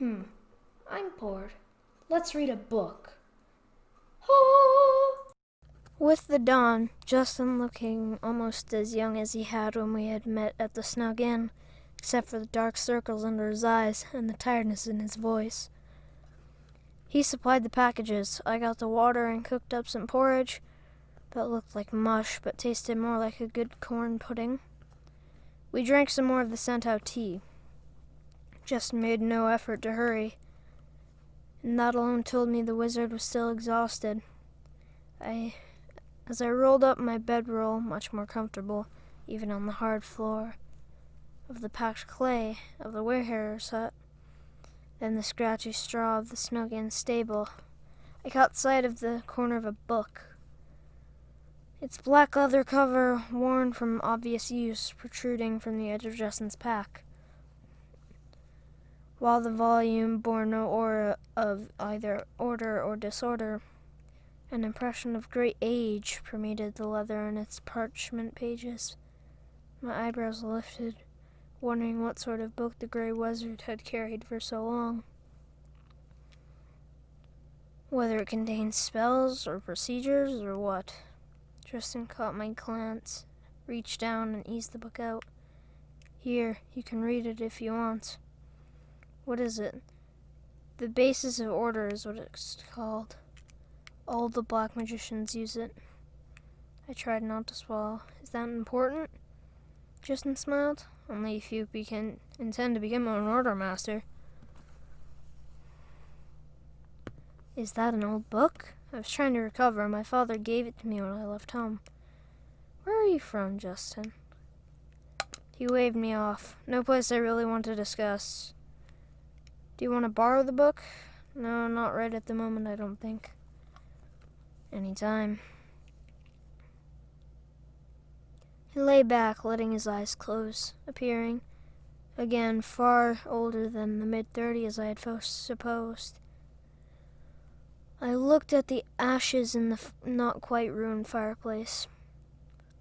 I'm bored. Let's read a book. Oh! With the dawn, Justin looking almost as young as he had when we had met at the Snug Inn, except for the dark circles under his eyes and the tiredness in his voice. He supplied the packages. I got the water and cooked up some porridge that looked like mush but tasted more like a good corn pudding. We drank some more of the sent-out tea. Justin made no effort to hurry, and that alone told me the wizard was still exhausted. As I rolled up my bedroll, much more comfortable, even on the hard floor of the packed clay of the warehouse hut, than the scratchy straw of the Snug Inn stable, I caught sight of the corner of a book. Its black leather cover, worn from obvious use, protruding from the edge of Justin's pack, while the volume bore no aura of either order or disorder. An impression of great age permeated the leather and its parchment pages. My eyebrows lifted, wondering what sort of book the Grey Wizard had carried for so long. Whether it contained spells or procedures or what. Justin caught my glance, reached down and eased the book out. Here, you can read it if you want. What is it? The Basis of Order is what it's called. All the black magicians use it. I tried not to swallow. Is that important? Justin smiled. Only if you intend to become an order master. Is that an old book? I was trying to recover. My father gave it to me when I left home. Where are you from, Justin? He waved me off. No place I really want to discuss. Do you want to borrow the book? No, not right at the moment, I don't think. Anytime. He lay back, letting his eyes close, appearing, again, far older than the mid-30s I had supposed. I looked at the ashes in the not-quite-ruined fireplace.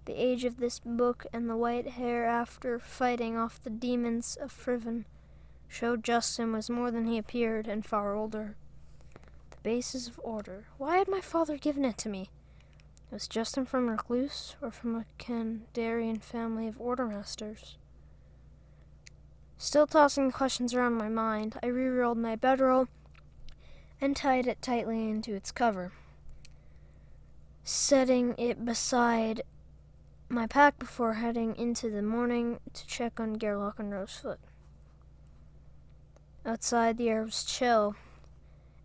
The age of this book and the white hair after fighting off the demons of Friven showed Justin was more than he appeared and far older. The Basis of Order. Why had my father given it to me? Was Justin from Recluce or from a Kandarian family of order masters? Still tossing questions around my mind, I re-rolled my bedroll and tied it tightly into its cover, setting it beside my pack before heading into the morning to check on Gerlach and Rosefoot. Outside, the air was chill,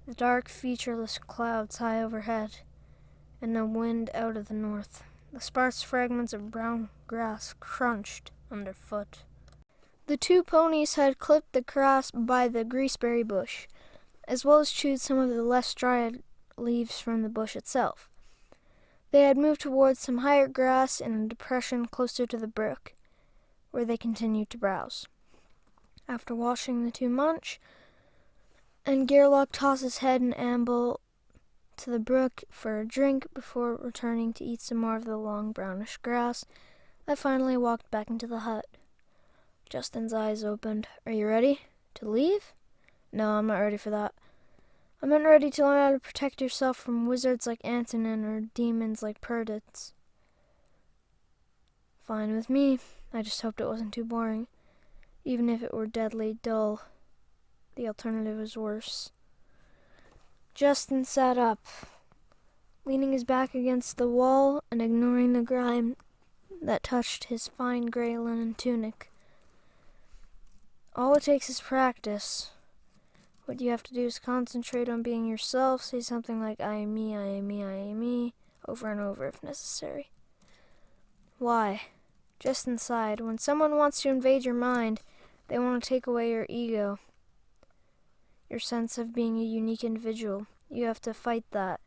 the dark, featureless clouds high overhead, and no wind out of the north. The sparse fragments of brown grass crunched underfoot. The two ponies had clipped the grass by the greaseberry bush, as well as chewed some of the less dried leaves from the bush itself. They had moved towards some higher grass in a depression closer to the brook, where they continued to browse. After washing, the two munch, and Gerlach tossed his head and amble to the brook for a drink before returning to eat some more of the long brownish grass. I finally walked back into the hut. Justin's eyes opened. Are you ready? To leave? No, I'm not ready for that. I meant ready to learn how to protect yourself from wizards like Antonin or demons like Perditz. Fine with me. I just hoped it wasn't too boring. Even if it were deadly dull, the alternative was worse. Justin sat up, leaning his back against the wall and ignoring the grime that touched his fine gray linen tunic. All it takes is practice. What you have to do is concentrate on being yourself, say something like, I am me, I am me, I am me, over and over if necessary. Why? Justin sighed. When someone wants to invade your mind, they want to take away your ego, your sense of being a unique individual. You have to fight that.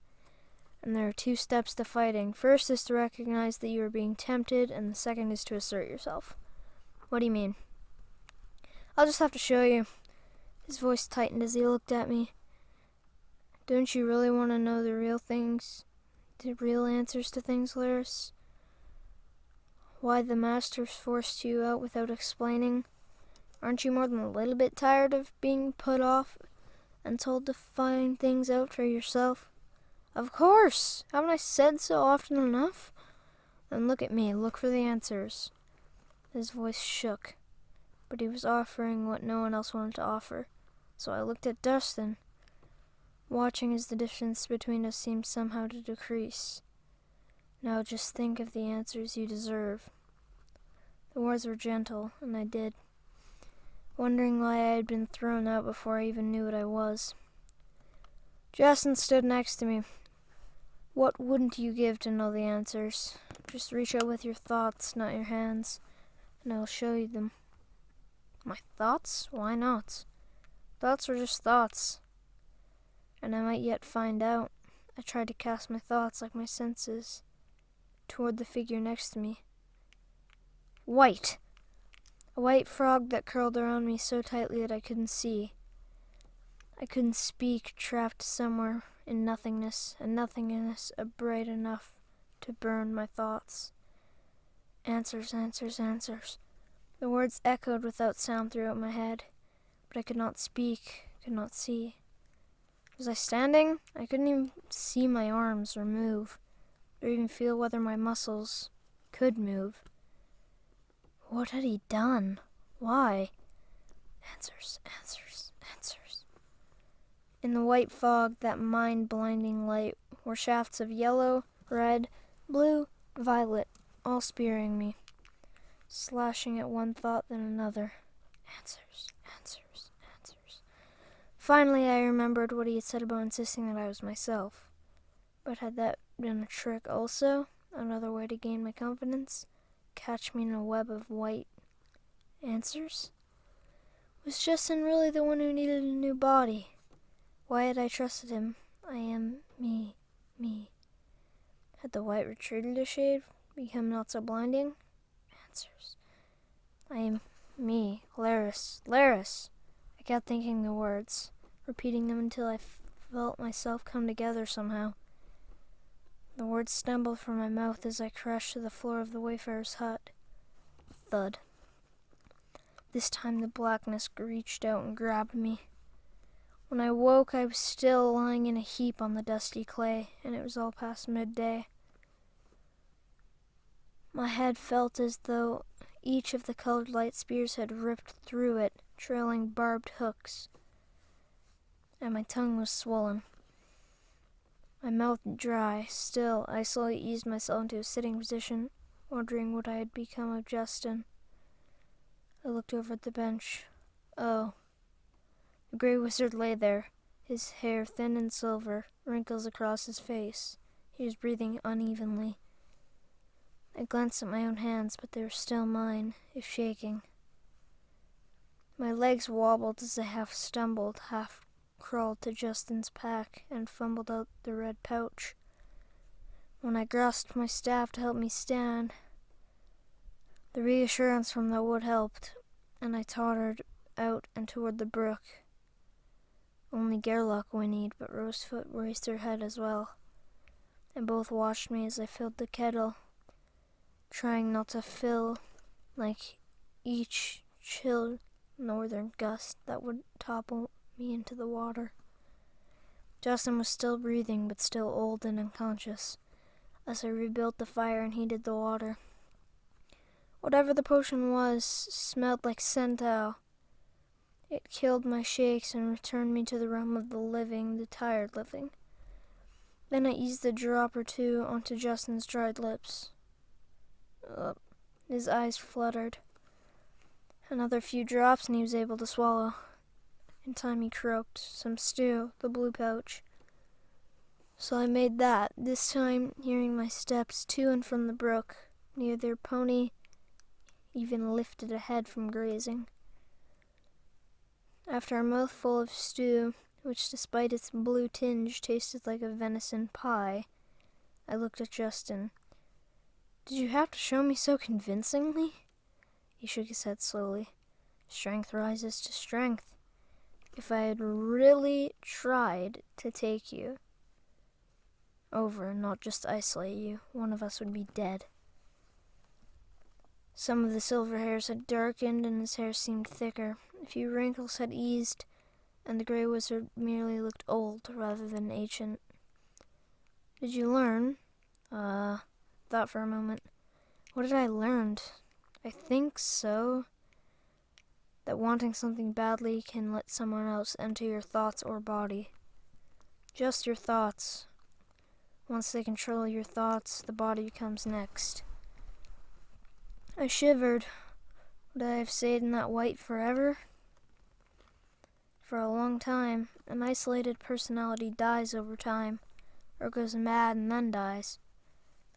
And there are two steps to fighting. First is to recognize that you are being tempted, and the second is to assert yourself. What do you mean? I'll just have to show you. His voice tightened as he looked at me. Don't you really want to know the real things? The real answers to things, Laris? Why the Masters forced you out without explaining? Aren't you more than a little bit tired of being put off and told to find things out for yourself? Of course! Haven't I said so often enough? Then look at me, look for the answers. His voice shook, but he was offering what no one else wanted to offer. So I looked at Dustin, watching as the distance between us seemed somehow to decrease. Now just think of the answers you deserve. The words were gentle, and I did, wondering why I had been thrown out before I even knew what I was. Justin stood next to me. What wouldn't you give to know the answers? Just reach out with your thoughts, not your hands, and I'll show you them. My thoughts? Why not? Thoughts were just thoughts, and I might yet find out. I tried to cast my thoughts, like my senses, toward the figure next to me. White! A white frog that curled around me so tightly that I couldn't see. I couldn't speak, trapped somewhere in nothingness, and nothingness bright enough to burn my thoughts. Answers, answers, answers. The words echoed without sound throughout my head, but I could not speak, could not see. Was I standing? I couldn't even see my arms or move, or even feel whether my muscles could move. What had he done? Why? Answers, answers, answers. In the white fog, that mind-blinding light, were shafts of yellow, red, blue, violet, all spearing me, slashing at one thought then another. Answers, answers, answers. Finally, I remembered what he had said about insisting that I was myself. But had that been a trick also? Another way to gain my confidence? Catch me in a web of white answers? Was Justin really the one who needed a new body? Why had I trusted him? I am me, me. Had the white retreated a shade, become not so blinding? Answers. I am me, Laris, Laris. I kept thinking the words, repeating them until I felt myself come together somehow. The words stumbled from my mouth as I crashed to the floor of the wayfarer's hut. Thud. This time the blackness reached out and grabbed me. When I woke, I was still lying in a heap on the dusty clay, and it was all past midday. My head felt as though each of the colored light spears had ripped through it, trailing barbed hooks, and my tongue was swollen. My mouth dry. Still, I slowly eased myself into a sitting position, wondering what I had become of Justin. I looked over at the bench. Oh. The gray wizard lay there, his hair thin and silver, wrinkles across his face. He was breathing unevenly. I glanced at my own hands, but they were still mine, if shaking. My legs wobbled as I half stumbled, half crawled to Justin's pack and fumbled out the red pouch. When I grasped my staff to help me stand, the reassurance from the wood helped, and I tottered out and toward the brook. Only Gerlach whinnied, but Rosefoot raised her head as well, and both watched me as I filled the kettle, trying not to fill like each chill northern gust that would topple me into the water. Justin was still breathing, but still old and unconscious, as I rebuilt the fire and heated the water. Whatever the potion was smelled like Centaur. It killed my shakes and returned me to the realm of the living, the tired living. Then I eased a drop or two onto Justin's dried lips. His eyes fluttered. Another few drops and he was able to swallow. In time he croaked, some stew, the blue pouch. So I made that, this time hearing my steps to and from the brook. Neither pony even lifted a head from grazing. After a mouthful of stew, which despite its blue tinge tasted like a venison pie, I looked at Justin. Did you have to show me so convincingly? He shook his head slowly. Strength rises to strength. If I had really tried to take you over and not just isolate you, one of us would be dead. Some of the silver hairs had darkened and his hair seemed thicker. A few wrinkles had eased, and the gray wizard merely looked old rather than ancient. Did you learn? Thought for a moment. What had I learned? I think so. That wanting something badly can let someone else enter your thoughts or body. Just your thoughts. Once they control your thoughts, the body becomes next. I shivered. Would I have stayed in that white forever? For a long time, an isolated personality dies over time, or goes mad and then dies.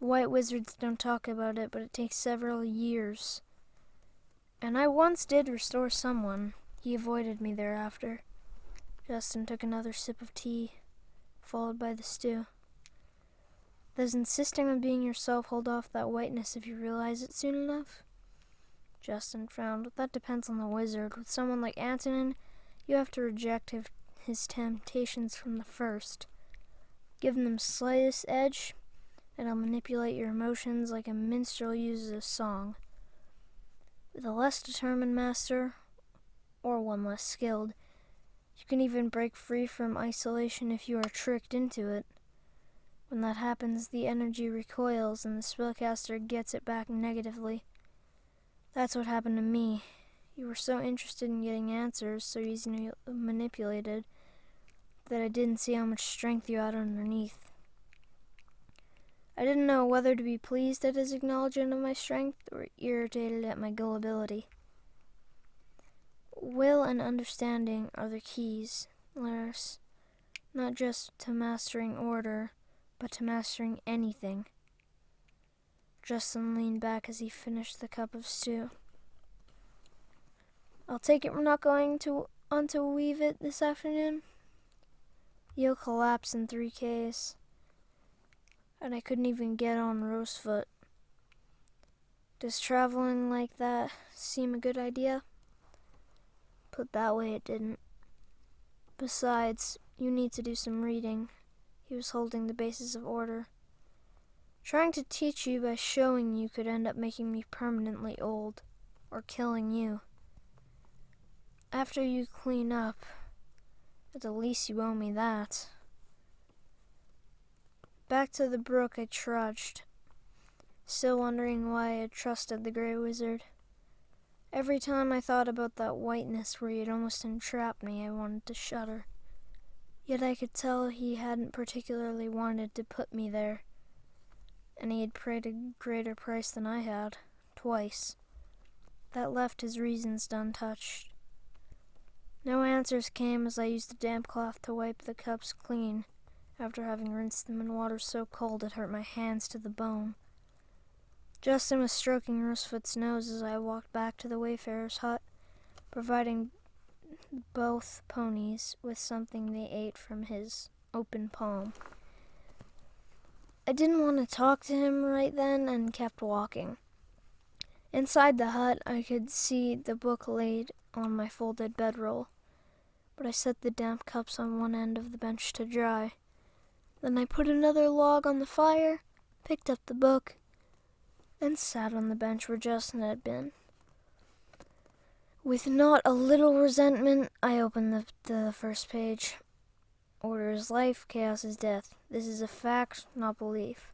The white wizards don't talk about it, but it takes several years. And I once did restore someone. He avoided me thereafter. Justin took another sip of tea, followed by the stew. Does insisting on being yourself hold off that whiteness if you realize it soon enough? Justin frowned. That depends on the wizard. With someone like Antonin, you have to reject his temptations from the first. Give them the slightest edge, and he'll manipulate your emotions like a minstrel uses a song. With a less determined master, or one less skilled, you can even break free from isolation if you are tricked into it. When that happens, the energy recoils and the spellcaster gets it back negatively. That's what happened to me. You were so interested in getting answers, so easily manipulated, that I didn't see how much strength you had underneath. I didn't know whether to be pleased at his acknowledgement of my strength or irritated at my gullibility. Will and understanding are the keys, Laris, not just to mastering order, but to mastering anything. Justin leaned back as he finished the cup of stew. I'll take it we're not going to weave it this afternoon? You'll collapse in 3 Ks. And I couldn't even get on Rosefoot. Does traveling like that seem a good idea? Put that way, it didn't. Besides, you need to do some reading. He was holding the basis of order. Trying to teach you by showing you could end up making me permanently old, or killing you. After you clean up, at the least you owe me that. Back to the brook I trudged, still wondering why I had trusted the Grey Wizard. Every time I thought about that whiteness where he had almost entrapped me, I wanted to shudder. Yet I could tell he hadn't particularly wanted to put me there, and he had paid a greater price than I had, twice. That left his reasons untouched. No answers came as I used a damp cloth to wipe the cups clean, after having rinsed them in water so cold it hurt my hands to the bone. Justin was stroking Rosefoot's nose as I walked back to the wayfarer's hut, providing both ponies with something they ate from his open palm. I didn't want to talk to him right then and kept walking. Inside the hut, I could see the book laid on my folded bedroll, but I set the damp cups on one end of the bench to dry. Then I put another log on the fire, picked up the book, and sat on the bench where Justin had been. With not a little resentment, I opened the first page. Order is life, chaos is death. This is a fact, not belief.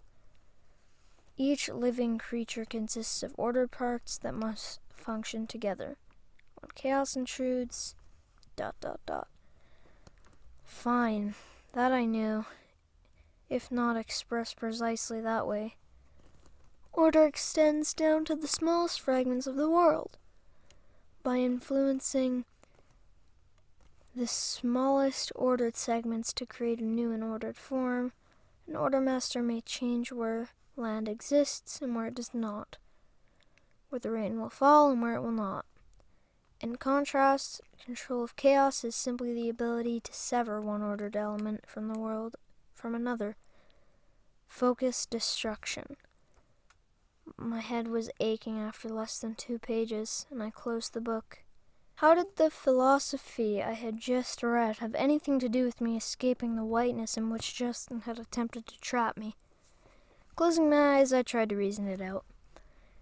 Each living creature consists of ordered parts that must function together. When chaos intrudes, ... Fine, that I knew, if not expressed precisely that way. Order extends down to the smallest fragments of the world. By influencing the smallest ordered segments to create a new and ordered form, an order master may change where land exists and where it does not, where the rain will fall and where it will not. In contrast, control of chaos is simply the ability to sever one ordered element from the world from another. Focused destruction. My head was aching after less than 2 pages, and I closed the book. How did the philosophy I had just read have anything to do with me escaping the whiteness in which Justin had attempted to trap me? Closing my eyes, I tried to reason it out.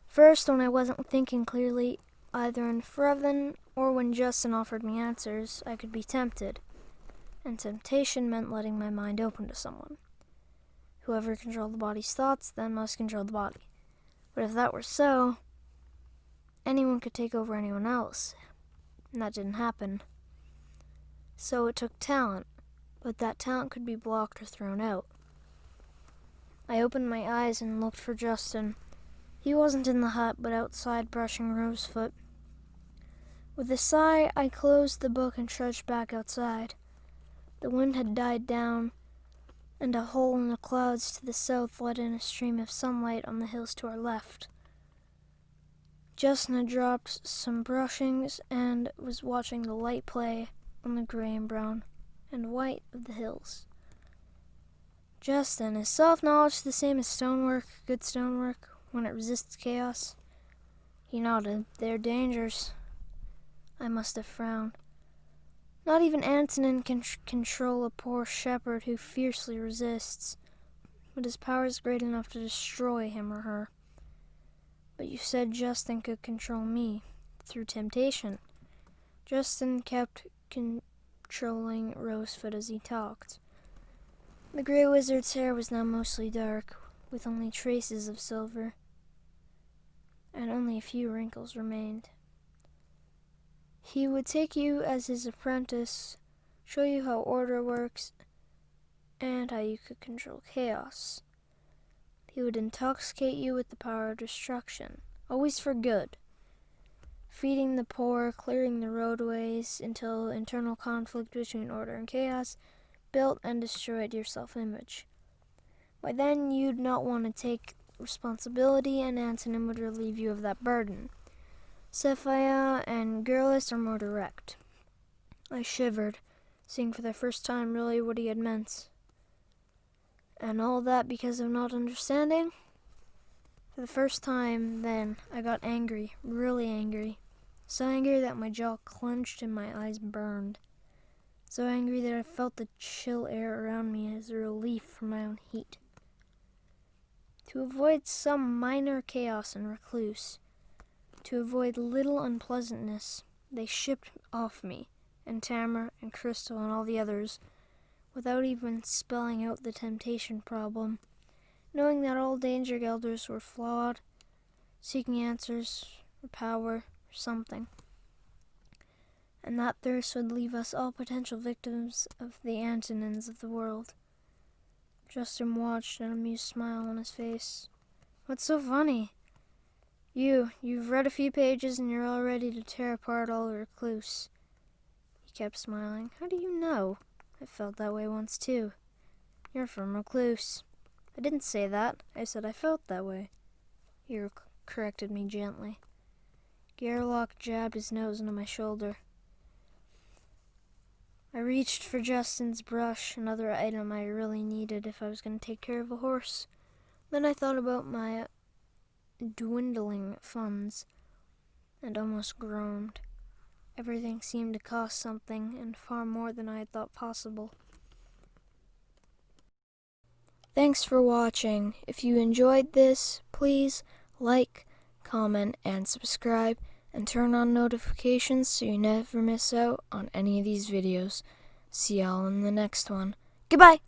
First, when I wasn't thinking clearly, either in Freven or when Justin offered me answers, I could be tempted. And temptation meant letting my mind open to someone. Whoever controlled the body's thoughts then must control the body. But if that were so, anyone could take over anyone else. And that didn't happen. So it took talent, but that talent could be blocked or thrown out. I opened my eyes and looked for Justin. He wasn't in the hut, but outside brushing Rosefoot. With a sigh, I closed the book and trudged back outside. The wind had died down, and a hole in the clouds to the south let in a stream of sunlight on the hills to our left. Justin had dropped some brushings and was watching the light play on the gray and brown and white of the hills. Justin, is self-knowledge the same as stonework, good stonework, when it resists chaos? He nodded. They're dangers. I must have frowned. Not even Antonin can control a poor shepherd who fiercely resists, but his power is great enough to destroy him or her. But you said Justin could control me through temptation. Justin kept controlling Rosefoot as he talked. The Grey Wizard's hair was now mostly dark, with only traces of silver, and only a few wrinkles remained. He would take you as his apprentice, show you how order works, and how you could control chaos. He would intoxicate you with the power of destruction, always for good, feeding the poor, clearing the roadways, until internal conflict between order and chaos built and destroyed your self-image. By then, you'd not want to take responsibility, and Antonin would relieve you of that burden. Sapphire and Girlis are more direct. I shivered, seeing for the first time really what he had meant. And all that because of not understanding? For the first time then, I got angry, really angry. So angry that my jaw clenched and my eyes burned. So angry that I felt the chill air around me as a relief from my own heat. To avoid some minor chaos in Recluce, to avoid little unpleasantness, they shipped off me, and Tamara and Crystal and all the others, without even spelling out the temptation problem, knowing that all Danger Gelders were flawed, seeking answers, or power, or something. And that thirst would leave us all potential victims of the Antonins of the world. Justin watched, an amused smile on his face. What's so funny? You've read a few pages and you're all ready to tear apart all Recluce. He kept smiling. How do you know? I felt that way once too. You're from Recluce. I didn't say that. I said I felt that way. He corrected me gently. Gerlach jabbed his nose into my shoulder. I reached for Justin's brush, another item I really needed if I was going to take care of a horse. Then I thought about my dwindling funds and almost groaned. Everything seemed to cost something, and far more than I had thought possible. Thanks for watching. If you enjoyed this, please like, comment, and subscribe, and turn on notifications so you never miss out on any of these videos. See y'all in the next one. Goodbye!